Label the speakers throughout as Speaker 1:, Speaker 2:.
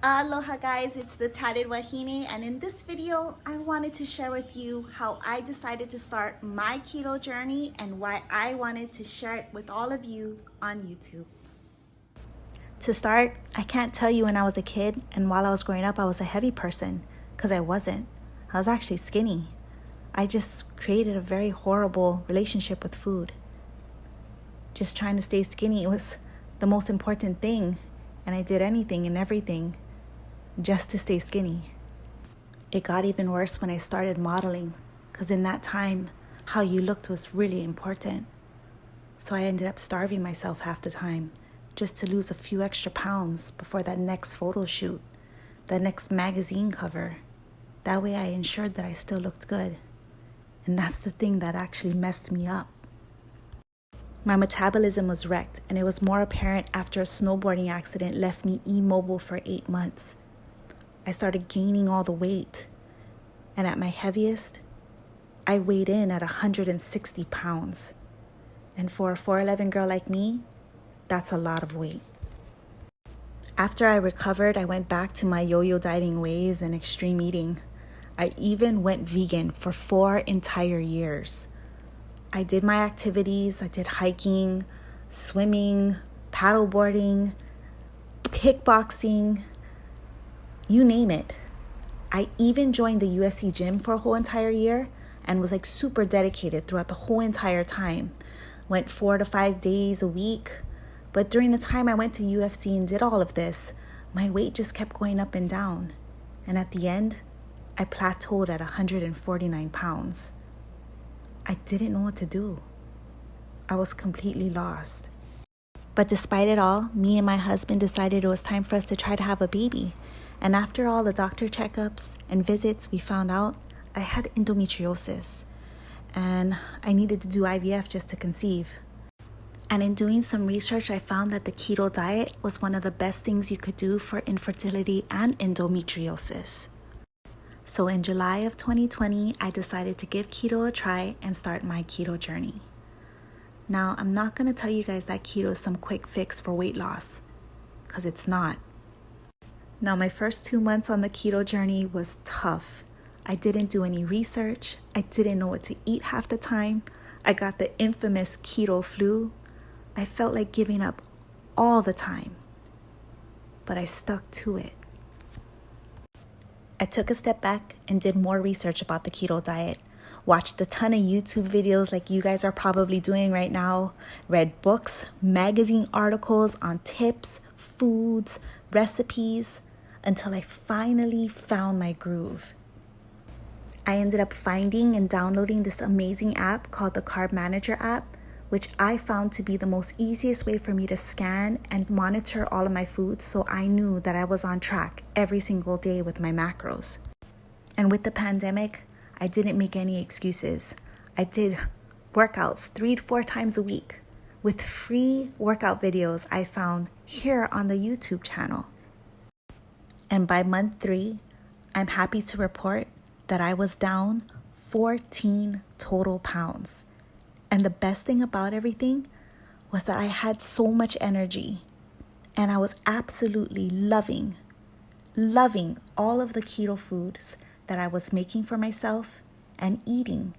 Speaker 1: Aloha guys, it's the Tatted Wahine, and in this video I wanted to share with you how I decided to start my keto journey and why I wanted to share it with all of you on YouTube. To start, I can't tell you when I was a kid and while I was growing up I was a heavy person, because I wasn't. I was actually skinny. I just created a very horrible relationship with food. Just trying to stay skinny was the most important thing, and I did anything and everything just to stay skinny. It got even worse when I started modeling, because in that time, how you looked was really important. So I ended up starving myself half the time just to lose a few extra pounds before that next photo shoot, that next magazine cover. That way I ensured that I still looked good. And that's the thing that actually messed me up. My metabolism was wrecked, and it was more apparent after a snowboarding accident left me immobile for 8 months. I started gaining all the weight, and at my heaviest, I weighed in at 160 pounds. And for a 4'11" girl like me, that's a lot of weight. After I recovered, I went back to my yo-yo dieting ways and extreme eating. I even went vegan for 4 entire years. I did my activities. I did hiking, swimming, paddleboarding, kickboxing, you name it. I even joined the UFC gym for a whole entire year and was like super dedicated throughout the whole entire time. Went 4 to 5 days a week. But during the time I went to UFC and did all of this, my weight just kept going up and down. And at the end, I plateaued at 149 pounds. I didn't know what to do. I was completely lost. But despite it all, me and my husband decided it was time for us to try to have a baby. And after all the doctor checkups and visits, we found out I had endometriosis. And I needed to do IVF just to conceive. And in doing some research, I found that the keto diet was one of the best things you could do for infertility and endometriosis. So in July of 2020, I decided to give keto a try and start my keto journey. Now, I'm not going to tell you guys that keto is some quick fix for weight loss, because it's not. Now, my first 2 months on the keto journey was tough. I didn't do any research. I didn't know what to eat half the time. I got the infamous keto flu. I felt like giving up all the time, but I stuck to it. I took a step back and did more research about the keto diet. Watched a ton of YouTube videos like you guys are probably doing right now. Read books, magazine articles on tips, foods, recipes, until I finally found my groove. I ended up finding and downloading this amazing app called the Carb Manager app, which I found to be the most easiest way for me to scan and monitor all of my foods, so I knew that I was on track every single day with my macros. And with the pandemic, I didn't make any excuses. I did workouts 3 to 4 times a week with free workout videos I found here on the YouTube channel. And by month 3, I'm happy to report that I was down 14 total pounds. And the best thing about everything was that I had so much energy, and I was absolutely loving all of the keto foods that I was making for myself and eating.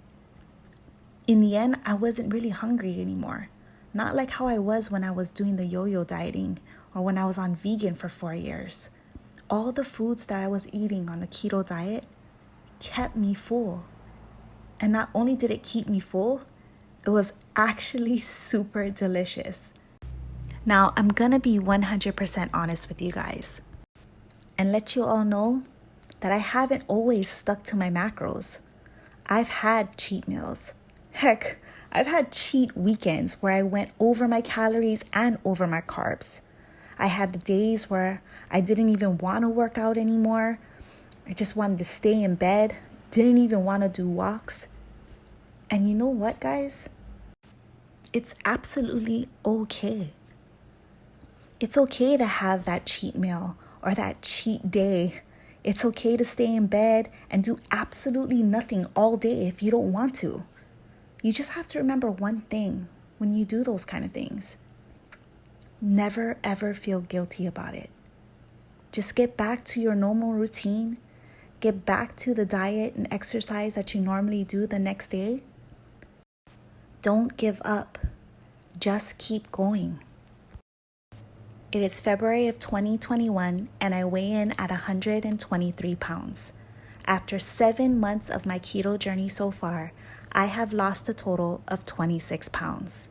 Speaker 1: In the end, I wasn't really hungry anymore. Not like how I was when I was doing the yo-yo dieting or when I was on vegan for 4 years. All the foods that I was eating on the keto diet kept me full. And not only did it keep me full, it was actually super delicious. Now, I'm gonna be 100% honest with you guys and let you all know that I haven't always stuck to my macros. I've had cheat meals. Heck, I've had cheat weekends where I went over my calories and over my carbs. I had the days where I didn't even want to work out anymore. I just wanted to stay in bed, didn't even want to do walks. And you know what, guys? It's absolutely okay. It's okay to have that cheat meal or that cheat day. It's okay to stay in bed and do absolutely nothing all day if you don't want to. You just have to remember one thing when you do those kind of things. Never ever feel guilty about it. Just get back to your normal routine. Get back to the diet and exercise that you normally do the next day. Don't give up. Just keep going. It is February of 2021 and I weigh in at 123 pounds. After 7 months of my keto journey so far, I have lost a total of 26 pounds.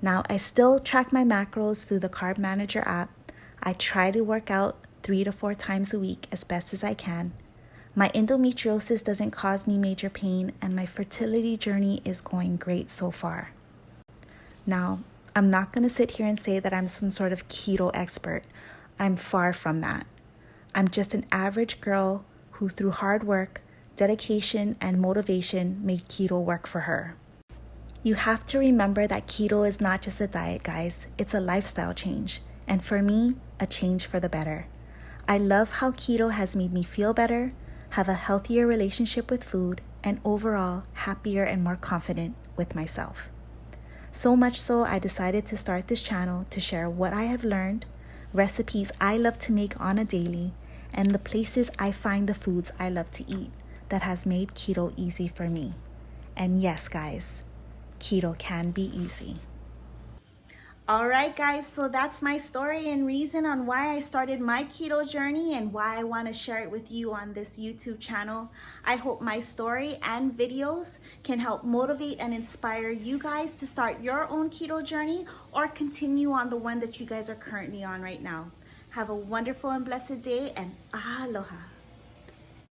Speaker 1: Now, I still track my macros through the Carb Manager app. I try to work out 3 to 4 times a week as best as I can. My endometriosis doesn't cause me major pain and my fertility journey is going great so far. Now, I'm not going to sit here and say that I'm some sort of keto expert. I'm far from that. I'm just an average girl who through hard work, dedication, and motivation made keto work for her. You have to remember that keto is not just a diet, guys. It's a lifestyle change. And for me, a change for the better. I love how keto has made me feel better, have a healthier relationship with food, and overall happier and more confident with myself. So much so, I decided to start this channel to share what I have learned, recipes I love to make on a daily, and the places I find the foods I love to eat that has made keto easy for me. And yes, guys, keto can be easy. All right, guys, so that's my story and reason on why I started my keto journey and why I want to share it with you on this YouTube channel. I hope my story and videos can help motivate and inspire you guys to start your own keto journey or continue on the one that you guys are currently on right now. Have a wonderful and blessed day, and aloha.